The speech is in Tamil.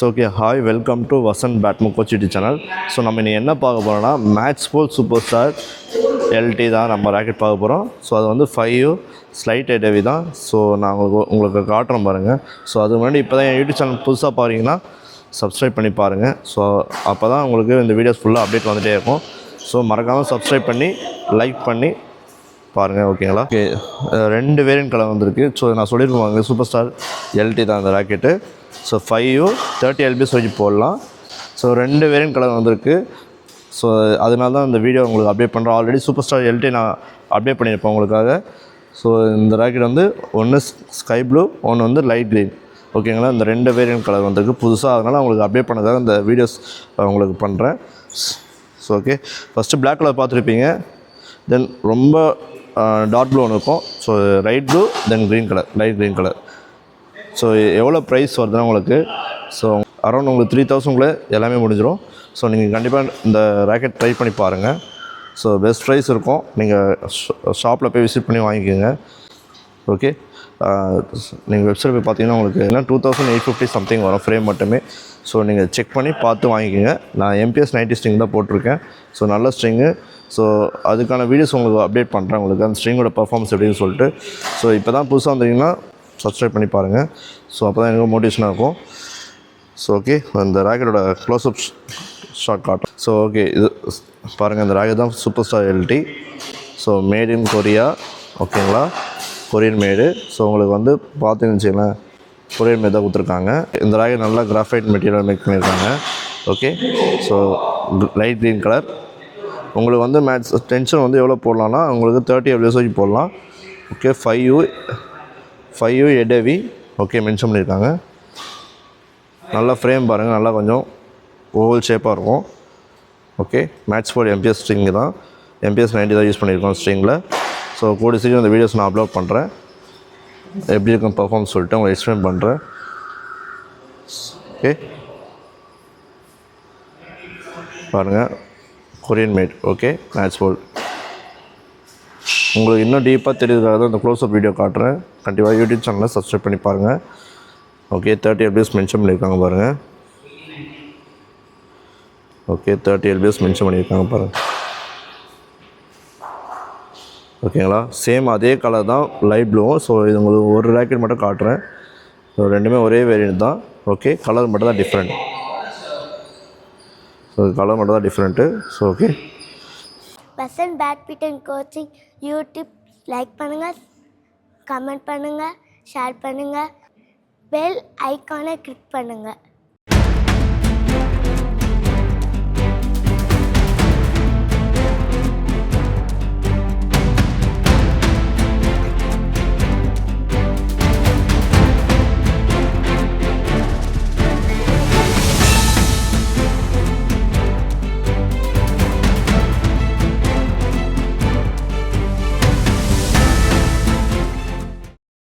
So okay hi welcome to Vasanth பேட்மின் coach YouTube channel. So நம்ம இனி என்ன பார்க்க போகிறோம்னா மேட்ச் போல் சூப்பர் ஸ்டார் எல்டி தான் நம்ம ராக்கெட் பார்க்க போகிறோம். ஸோ அது வந்து 5 ஸ்லைட் ஹெவி தான். ஸோ நான் உங்களுக்கு காட்டுறேன் பாருங்கள். ஸோ அது முன்னாடி இப்போ தான் என் யூடியூப் சேனல் புதுசாக பாருங்கன்னா சப்ஸ்கிரைப் பண்ணி பாருங்கள். ஸோ அப்போ தான் உங்களுக்கு இந்த வீடியோஸ் ஃபுல்லாக அப்டேட் வந்துகிட்டே இருக்கும். ஸோ மறக்காமல் சப்ஸ்கிரைப் பண்ணி லைக் பண்ணி பாருங்கள், ஓகேங்களா? ஓகே, 2 வேரியன்ட் கலர் வந்திருக்கு. ஸோ நான் சொல்லியிருப்பாங்க சூப்பர் ஸ்டார் எல்டி தான் அந்த ராக்கெட்டு. ஸோ 5 30 LBS வரைக்கும் போடலாம். ஸோ 2 வேரியன்ட் கலர் வந்திருக்கு. ஸோ அதனால தான் இந்த வீடியோ உங்களுக்கு அப்டேட் பண்ணுறோம். ஆல்ரெடி சூப்பர் ஸ்டார் எல்டி நான் அப்டேட் பண்ணியிருப்பேன் உங்களுக்காக. ஸோ இந்த ராக்கெட் வந்து ஒன்று ஸ்கை ப்ளூ, ஒன்று வந்து லைட் க்ரீன், ஓகேங்களா? இந்த 2 வேரியன்ட் கலர் வந்திருக்கு புதுசாக. அதனால் உங்களுக்கு அப்டேட் பண்ணதாக இந்த வீடியோஸ் உங்களுக்கு பண்ணுறேன். So okay, first black colour பார்த்துருப்பீங்க. தென் ரொம்ப டார்க் ப்ளூ ஒன்று இருக்கும். So light blue, then green colour, light green colour. So எவ்வளோ ப்ரைஸ் வருதுன்னா உங்களுக்கு ஸோ அரௌண்ட் உங்களுக்கு 3000 எல்லாமே முடிஞ்சிடும். ஸோ நீங்கள் கண்டிப்பாக இந்த ராக்கெட் ட்ரை பண்ணி பாருங்கள். ஸோ பெஸ்ட் ப்ரைஸ் இருக்கும். நீங்கள் ஷாப்பில் போய் விசிட் பண்ணி வாங்கிக்கோங்க. ஓகே, நீங்கள் வெப்சைட் போய் பார்த்தீங்கன்னா உங்களுக்கு எல்லாம் 2850 சம்திங் வரும் ஃப்ரேம் மட்டுமே. ஸோ நீங்கள் செக் பண்ணி பார்த்து வாங்கிக்கோங்க. நான் MPS 90 ஸ்ட்ரிங் தான் போட்டிருக்கேன். ஸோ நல்ல ஸ்ட்ரிங்கு. ஸோ அதுக்கான வீடியோஸ் உங்களுக்கு அப்டேட் பண்ணுறேன், உங்களுக்கு அந்த ஸ்ட்ரிங்கோட பர்ஃபார்மன்ஸ் எப்படின்னு சொல்லிட்டு. ஸோ இப்போ தான் புதுசாக வந்தீங்கன்னா சப்ஸ்கிரைப் பண்ணி பாருங்கள். ஸோ அப்போ தான் எனக்கு மோட்டிவேஷனாக இருக்கும். ஸோ ஓகே, அந்த ராக்கெட்டோட க்ளோஸ்அப் ஷாட் காட்டும். ஸோ ஓகே, இது பாருங்கள், இந்த ராக்கெட் தான் super star LD. So made in Korea, ஓகேங்களா? Korean made. ஸோ உங்களுக்கு வந்து பார்த்தீங்கன்னு வச்சுக்கலாம், கொரியன் மேட் தான் கொடுத்துருக்காங்க. இந்த ராக்கெட் நல்லா கிராஃபைட் மெட்டீரியல் மேக் பண்ணியிருக்காங்க. Okay, so light green colour. உங்களுக்கு வந்து மேட்ச் டென்ஷன் வந்து எவ்வளோ போடலாம்னா உங்களுக்கு 30 LBS வரைக்கும் போடலாம். ஓகே, 5 ஹெவி, ஓகே, மென்ஷன் பண்ணியிருக்காங்க. நல்லா ஃப்ரேம் பாருங்கள், நல்லா கொஞ்சம் ஓவல் ஷேப்பாக இருக்கும். Okay, match board MPS string தான், MPS 90 தான் யூஸ் பண்ணியிருக்கோம் ஸ்ட்ரிங்கில். ஸோ கூடிய சீக்கிரம் இந்த வீடியோஸ் நான் அப்லோட் பண்ணுறேன். எப்படி இருக்கும் பர்ஃபார்மன்ஸ் சொல்லிட்டு உங்களுக்கு எக்ஸ்பிளைன் பண்ணுறேன். ஓகே, பாருங்கள், Korean made. Okay, match board. உங்களுக்கு இன்னும் டீப்பாக தெரியுறதுக்காக தான் இந்த க்ளோஸ்அப் வீடியோ காட்டுறேன். கண்டிப்பாக யூடியூப் சேனலில் சப்ஸ்கிரைப் பண்ணி பாருங்கள். ஓகே, 30 LBS மென்ஷன் பண்ணியிருக்காங்க பாருங்கள். ஓகே, 30 LBS மென்ஷன் பண்ணியிருக்காங்க பாருங்கள். ஓகேங்களா? சேம் அதே கலர் தான், லைட் ப்ளூவும். ஸோ இது உங்களுக்கு ஒரு ராக்கெட் மட்டும் காட்டுறேன். ஸோ ரெண்டுமே ஒரே வேரியன்ட் தான். ஓகே, கலர் மட்டும் தான் டிஃப்ரெண்ட். ஸோ கலர் மட்டும் தான் different. So okay, Vasanth badminton coaching YouTube like பண்ணுங்கள், கமெண்ட் பண்ணுங்கள், ஷேர் பண்ணுங்கள், பெல் ஐக்கானை கிளிக் பண்ணுங்கள்.